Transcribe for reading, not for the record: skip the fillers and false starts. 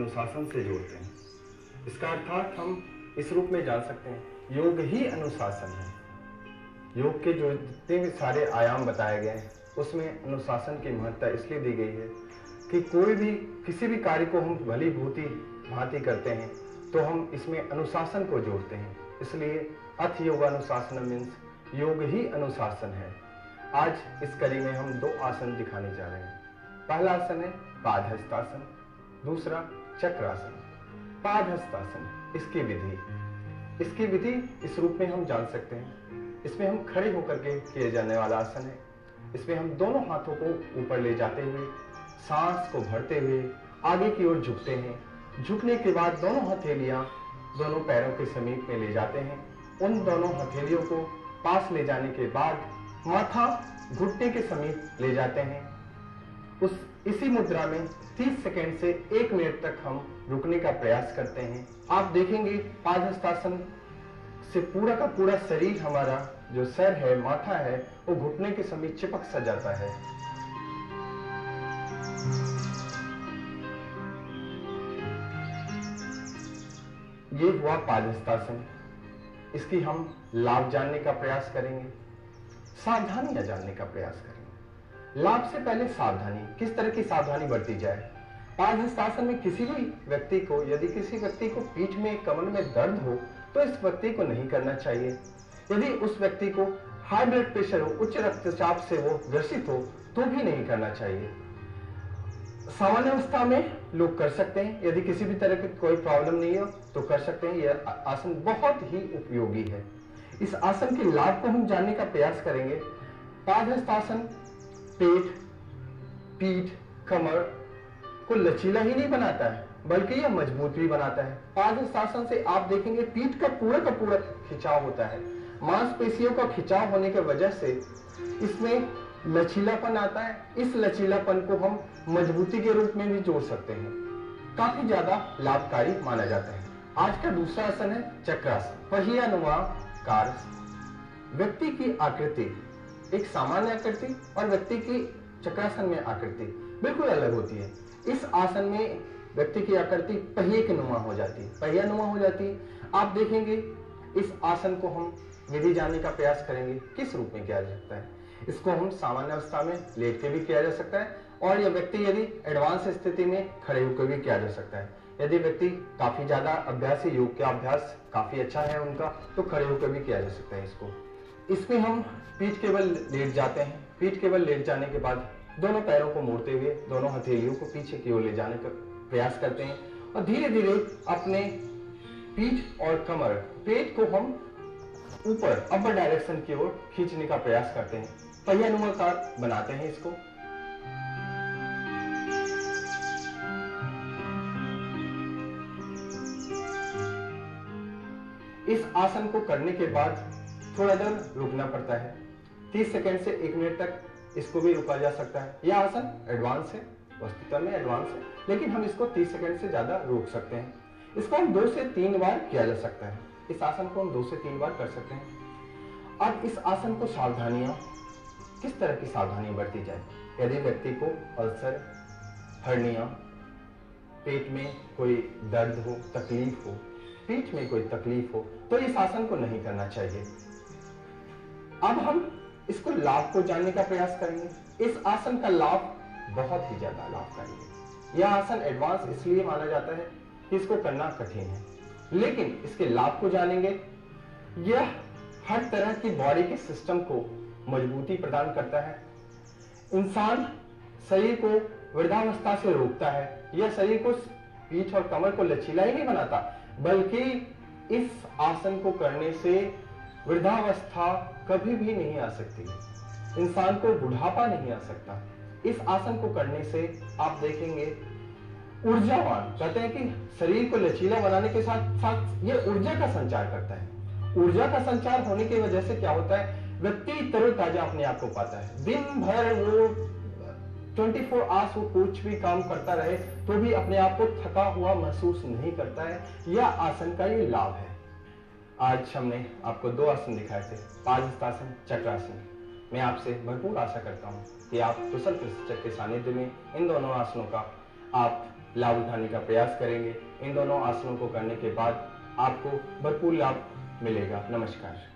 अनुशासन से जोड़ते हैं। इसका अर्थात हम इस रूप में जान सकते हैं, योग ही अनुशासन है। योग के जो जितने भी सारे आयाम बताए गए हैं उसमें अनुशासन की महत्ता इसलिए दी गई है कि कोई भी किसी भी कार्य को हम भली भांति करते हैं तो हम इसमें अनुशासन को जोड़ते हैं। इसलिए अथ योगानुशासन मीन्स योग ही अनुशासन है। आज इस कड़ी में हम दो आसन दिखाने जा रहे हैं। पहला आसन है पादहस्तासन, दूसरा चक्रासन। पादहस्तासन, इसकी विधि इस रूप में हम जान सकते हैं। इसमें हम खड़े होकर के किए जाने वाला आसन है। इसमें हम दोनों हाथों को ऊपर ले जाते हुए सांस को भरते हुए आगे की ओर झुकते हैं। झुकने के बाद दोनों हथेलियां दोनों पैरों के समीप में ले जाते हैं। उन दोनों हथेलियों को पास ले जाने के बाद माथा घुटने के समीप ले जाते हैं। इसी मुद्रा में 30 सेकंड से 1 मिनट तक हम रुकने का प्रयास करते हैं। आप देखेंगे पादहस्तासन से पूरा का पूरा शरीर, हमारा जो सर है, माथा है, वो घुटने के समीप चिपक सा जाता है। ये हुआ पादहस्तासन। इसकी हम लाभ जानने का प्रयास करेंगे, सावधानियां जानने का प्रयास करेंगे। लाभ से पहले सावधानी, किस तरह की सावधानी बरती जाए। पादहस्तासन में किसी भी व्यक्ति को, यदि किसी व्यक्ति को पीठ में, कमर में दर्द हो तो इस व्यक्ति को नहीं करना चाहिए। यदि उस व्यक्ति को हाई ब्लड प्रेशर हो, उच्च रक्तचाप से वो ग्रसित हो तो भी नहीं करना चाहिए। सामान्य अवस्था में लोग कर सकते हैं, यदि किसी भी तरह की कोई प्रॉब्लम नहीं हो तो कर सकते हैं। यह आसन बहुत ही उपयोगी है। इस आसन के लाभ को हम जानने का प्रयास करेंगे। पादहस्तासन पेट, पीठ, कमर को लचीला ही नहीं बनाता है बल्कि यह मजबूत भी बनाता है। पादहस्तासन से आप देखेंगे पीठ का पूरा खिंचाव होता है। मांसपेशियों का खिंचाव होने की वजह से इसमें लचीलापन आता है। इस लचीलापन को हम मजबूती के रूप में भी जोड़ सकते हैं। काफी ज्यादा लाभकारी माना जाता है। आज का दूसरा आसन है चक्रासन। पहियानुमाकार व्यक्ति की आकृति, एक सामान्य आकृति और व्यक्ति की चक्रासन में आकृति बिल्कुल अलग होती है। इस आसन में व्यक्ति की आकृति पहिए के नुमा हो जाती है, पहियानुमा हो जाती है। आप देखेंगे इस आसन को हम विधि जानने का प्रयास करेंगे, किस रूप में किया जा सकता है। इसको हम सामान्य अवस्था में लेट के भी किया जा सकता है और यह व्यक्ति यदि एडवांस स्थिति में खड़े होकर भी किया जा सकता है। यदि व्यक्ति काफी ज्यादा अभ्यासी, योग का अभ्यास काफी अच्छा है उनका, तो खड़े होकर भी किया जा सकता है इसको। इसमें हम पीठ केवल लेट जाते हैं। पीठ केवल लेट जाने के बाद दोनों पैरों को मोड़ते हुए दोनों हथेलियों को पीछे की ओर ले जाने का प्रयास करते हैं और धीरे धीरे अपने पीठ और कमर, पेट को हम ऊपर अपर डायरेक्शन की ओर खींचने का प्रयास करते हैं। पहियानुमाकार बनाते हैं इसको। इस आसन को करने के बाद थोड़ा देर रुकना पड़ता है। 30 सेकंड से 1 मिनट तक इसको भी रुका जा सकता है। यह आसन एडवांस है, वस्तुतः में एडवांस है, लेकिन हम इसको 30 सेकंड से ज्यादा रोक सकते हैं। इसको हम 2 से 3 बार किया जा सकता है। इस आसन को हम 2 से 3 बार कर सकते हैं। अब इस आसन को सावधानियां, किस तरह की सावधानियां बरती जाए। यदि व्यक्ति को अल्सर, हर्निया, पेट में कोई दर्द हो, तकलीफ हो, पीठ में कोई तकलीफ हो तो इस आसन को नहीं करना चाहिए। अब हम इसको लाभ को जानने का प्रयास करेंगे। इस आसन का लाभ बहुत ही ज्यादा लाभकारी है। यह आसन एडवांस इसलिए माना जाता है कि इसको करना कठिन है, लेकिन इसके लाभ को जानेंगे। यह हर तरह की बॉडी के सिस्टम को मजबूती प्रदान करता है। इंसान शरीर को वृद्धावस्था से रोकता है। यह शरीर को, पीठ और कमर को लचीला ही नहीं बनाता, बल्कि इस आसन को करने से वृद्धावस्था कभी भी नहीं आ सकती। इंसान को बुढ़ापा नहीं आ सकता। इस आसन को करने से आप देखेंगे ऊर्जावान, कहते हैं कि शरीर को लचीला बनाने के साथ साथ यह ऊर्जा का संचार करता है। ऊर्जा का संचार होने की वजह से क्या होता है, व्यक्ति तरोताजा अपने आप को पाता है। दिन भर वो 24 आवर्स वो कुछ भी काम करता रहे तो भी अपने आप को थका हुआ महसूस नहीं करता है। यह आसन का ये लाभ है। आज हमने आपको 2 आसन दिखाए थे, पादहस्तासन, चक्रासन। मैं आपसे भरपूर आशा करता हूं कि आप कुशल प्रशिक्षक के सानिध्य में इन दोनों आसनों का आप लाभ उठाने का प्रयास करेंगे। इन दोनों आसनों को करने के बाद आपको भरपूर लाभ मिलेगा। नमस्कार।